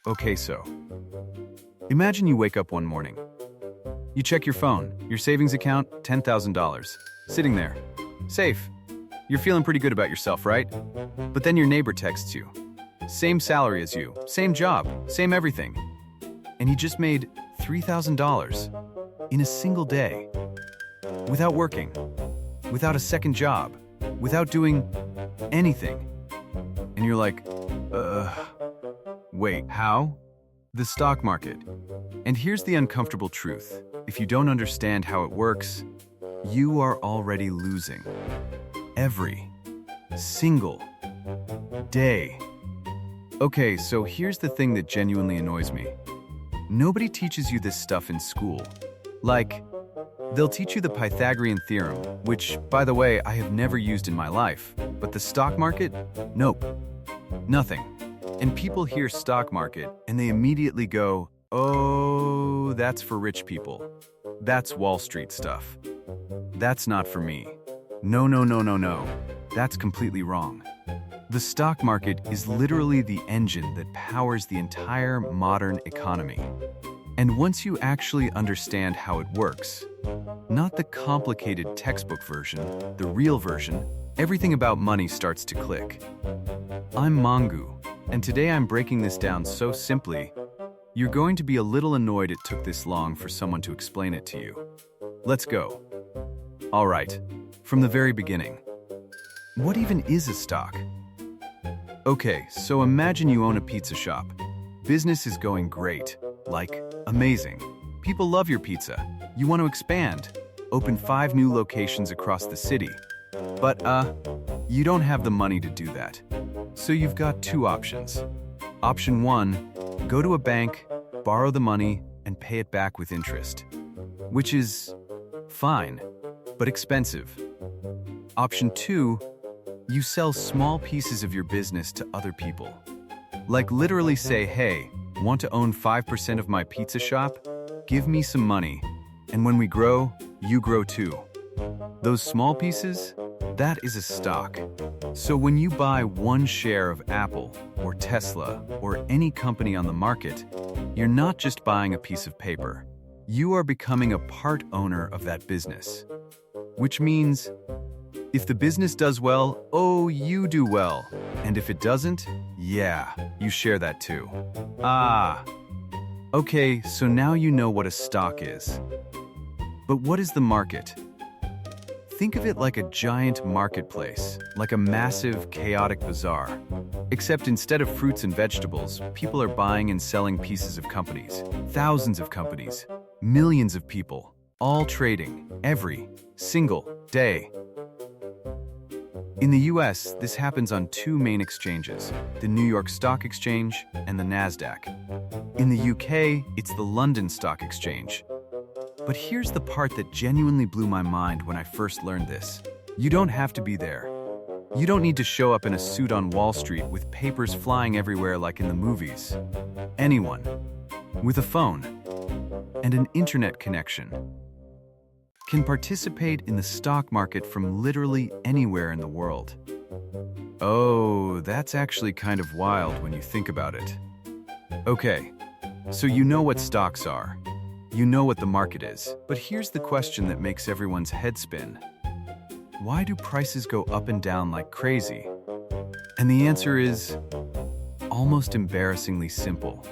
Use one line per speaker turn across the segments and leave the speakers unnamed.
Okay, so imagine you wake up one morning. You check your phone, your savings account, $10,000, sitting there, safe. You're feeling pretty good about yourself, right? But then your neighbor texts you. Same salary as you, same job, same everything. And he just made $3,000 in a single day. Without working, without a second job, without doing anything. And you're like, wait, how? The stock market. And here's the uncomfortable truth. If you don't understand how it works, you are already losing. Every single day. Okay, so here's the thing that genuinely annoys me. Nobody teaches you this stuff in school. Like, they'll teach you the Pythagorean theorem, which, by the way, I have never used in my life. But the stock market? Nope. Nothing. And people hear stock market and they immediately go, oh, that's for rich people. That's Wall Street stuff. That's not for me. No, no, no, no, no. That's completely wrong. The stock market is literally the engine that powers the entire modern economy. And once you actually understand how it works, not the complicated textbook version, the real version, everything about money starts to click. I'm Mangu, and today I'm breaking this down so simply, you're going to be a little annoyed it took this long for someone to explain it to you. Let's go. All right, from the very beginning. What even is a stock? Okay, so imagine you own a pizza shop. Business is going great, like amazing. People love your pizza. You want to expand, open 5 new locations across the city. But, you don't have the money to do that. So you've got 2 options. Option 1, go to a bank, borrow the money, and pay it back with interest. Which is fine, but expensive. Option 2, you sell small pieces of your business to other people. Like literally say, hey, want to own 5% of my pizza shop? Give me some money. And when we grow, you grow too. Those small pieces? That is a stock. So when you buy 1 share of Apple or Tesla or any company on the market, you're not just buying a piece of paper. You are becoming a part owner of that business. Which means, if the business does well, oh, you do well. And if it doesn't, yeah, you share that too. Okay, so now you know what a stock is. But what is the market? Think of it like a giant marketplace, like a massive, chaotic bazaar. Except instead of fruits and vegetables, people are buying and selling pieces of companies. Thousands of companies. Millions of people. All trading. Every single day. In the US, this happens on 2 main exchanges, the New York Stock Exchange and the NASDAQ. In the UK, it's the London Stock Exchange. But here's the part that genuinely blew my mind when I first learned this. You don't have to be there. You don't need to show up in a suit on Wall Street with papers flying everywhere like in the movies. Anyone, with a phone and an internet connection, can participate in the stock market from literally anywhere in the world. Oh, that's actually kind of wild when you think about it. Okay, so you know what stocks are. You know what the market is. But here's the question that makes everyone's head spin. Why do prices go up and down like crazy? And the answer is almost embarrassingly simple.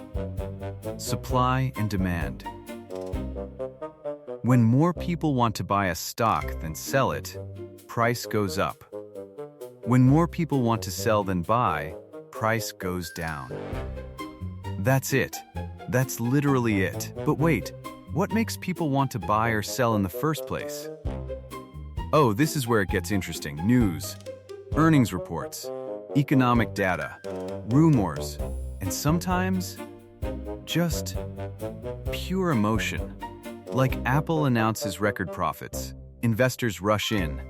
Supply and demand. When more people want to buy a stock than sell it, price goes up. When more people want to sell than buy, price goes down. That's it. That's literally it. But wait, what makes people want to buy or sell in the first place? Oh, this is where it gets interesting. News, earnings reports, economic data, rumors, and sometimes just pure emotion. Like Apple announces record profits, investors rush in,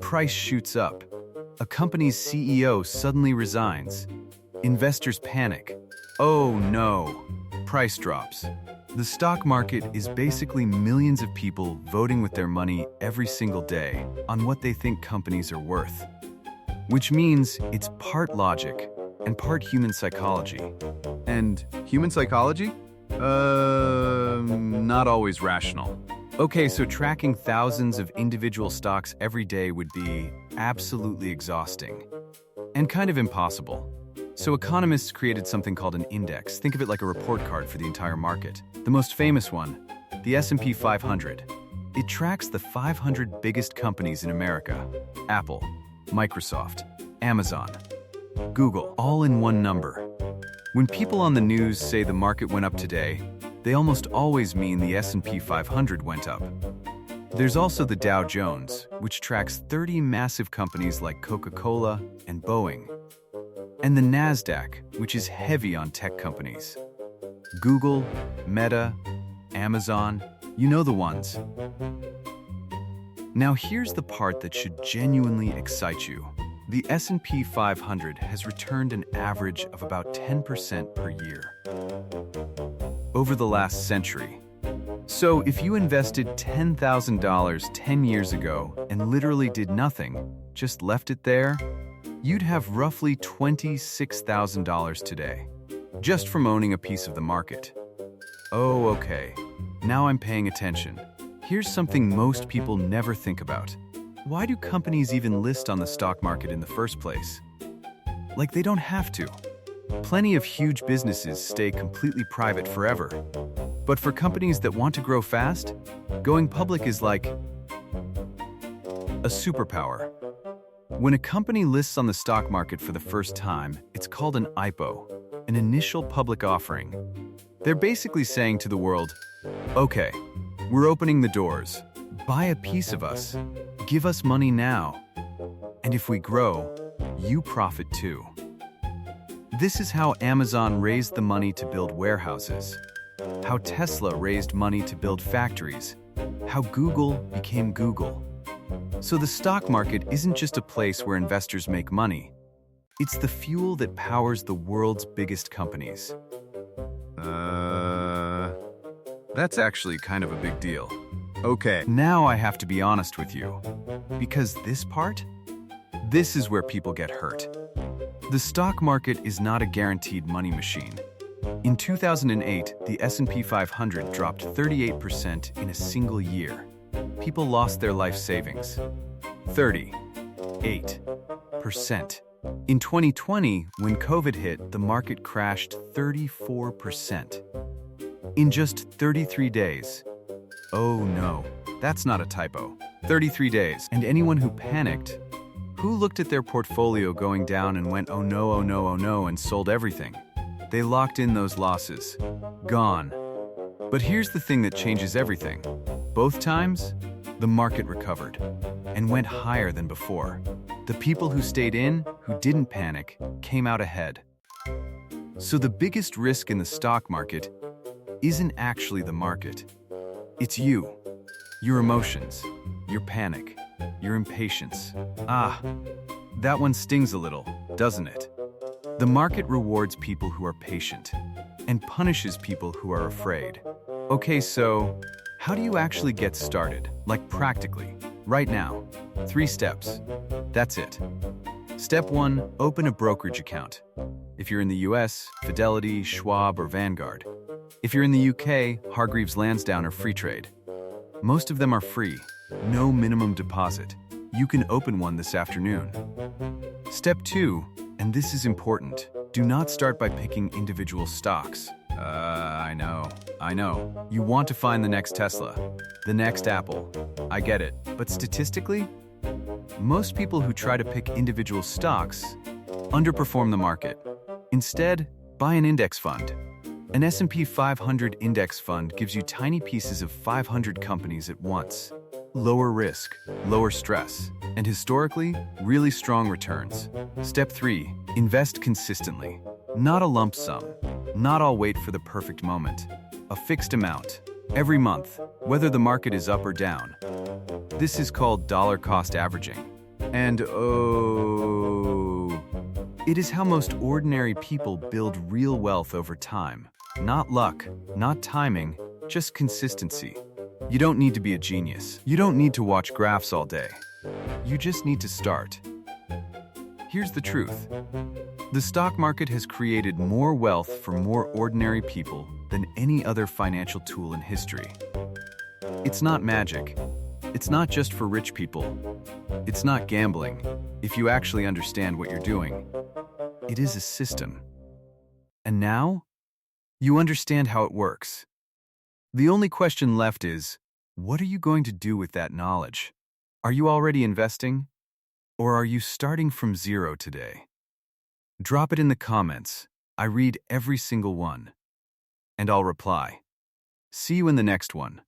price shoots up, a company's CEO suddenly resigns, investors panic. Oh no, price drops. The stock market is basically millions of people voting with their money every single day on what they think companies are worth. Which means it's part logic and part human psychology.
And human psychology? Not always rational.
Okay, so tracking thousands of individual stocks every day would be absolutely exhausting and kind of impossible. So economists created something called an index. Think of it like a report card for the entire market. The most famous one, the S&P 500. It tracks the 500 biggest companies in America. Apple, Microsoft, Amazon, Google, all in one number. When people on the news say the market went up today, they almost always mean the S&P 500 went up. There's also the Dow Jones, which tracks 30 massive companies like Coca-Cola and Boeing. And the NASDAQ, which is heavy on tech companies. Google, Meta, Amazon, you know the ones. Now here's the part that should genuinely excite you. The S&P 500 has returned an average of about 10% per year over the last century. So if you invested $10,000 10 years ago and literally did nothing, just left it there, you'd have roughly $26,000 today, just from owning a piece of the market. Oh, okay. Now I'm paying attention. Here's something most people never think about. Why do companies even list on the stock market in the first place? Like they don't have to. Plenty of huge businesses stay completely private forever. But for companies that want to grow fast, going public is like a superpower. When a company lists on the stock market for the first time, it's called an IPO, an initial public offering. They're basically saying to the world, okay, we're opening the doors. Buy a piece of us. Give us money now. And if we grow, you profit too. This is how Amazon raised the money to build warehouses, how Tesla raised money to build factories, how Google became Google. So the stock market isn't just a place where investors make money. It's the fuel that powers the world's biggest companies.
That's actually kind of a big deal. Okay.
Now I have to be honest with you, because this is where people get hurt. The stock market is not a guaranteed money machine. In 2008, the S&P 500 dropped 38% in a single year. People lost their life savings. 38%. In 2020, when COVID hit, the market crashed 34%. In just 33 days. Oh no, that's not a typo. 33 days. And anyone who panicked, who looked at their portfolio going down and went, oh no, oh no, oh no, and sold everything. They locked in those losses. Gone. But here's the thing that changes everything. Both times, the market recovered and went higher than before. The people who stayed in, who didn't panic, came out ahead. So the biggest risk in the stock market isn't actually the market. It's you, your emotions, your panic, your impatience. That one stings a little, doesn't it? The market rewards people who are patient and punishes people who are afraid. Okay, so how do you actually get started? Like practically, right now. 3 steps. That's it. Step 1, open a brokerage account. If you're in the US, Fidelity, Schwab, or Vanguard. If you're in the UK, Hargreaves Lansdowne or Freetrade. Most of them are free, no minimum deposit. You can open one this afternoon. Step 2, and this is important, do not start by picking individual stocks. I know. You want to find the next Tesla, the next Apple. I get it. But statistically, most people who try to pick individual stocks underperform the market. Instead, buy an index fund. An S&P 500 index fund gives you tiny pieces of 500 companies at once. Lower risk, lower stress, and historically, really strong returns. Step 3, invest consistently. Not a lump sum. Not all wait for the perfect moment. A fixed amount. Every month, whether the market is up or down. This is called dollar cost averaging. And it is how most ordinary people build real wealth over time. Not luck, not timing, just consistency. You don't need to be a genius. You don't need to watch graphs all day. You just need to start. Here's the truth. The stock market has created more wealth for more ordinary people than any other financial tool in history. It's not magic. It's not just for rich people. It's not gambling, if you actually understand what you're doing. It is a system. And now, you understand how it works. The only question left is, what are you going to do with that knowledge? Are you already investing? Or are you starting from zero today? Drop it in the comments. I read every single one. And I'll reply. See you in the next one.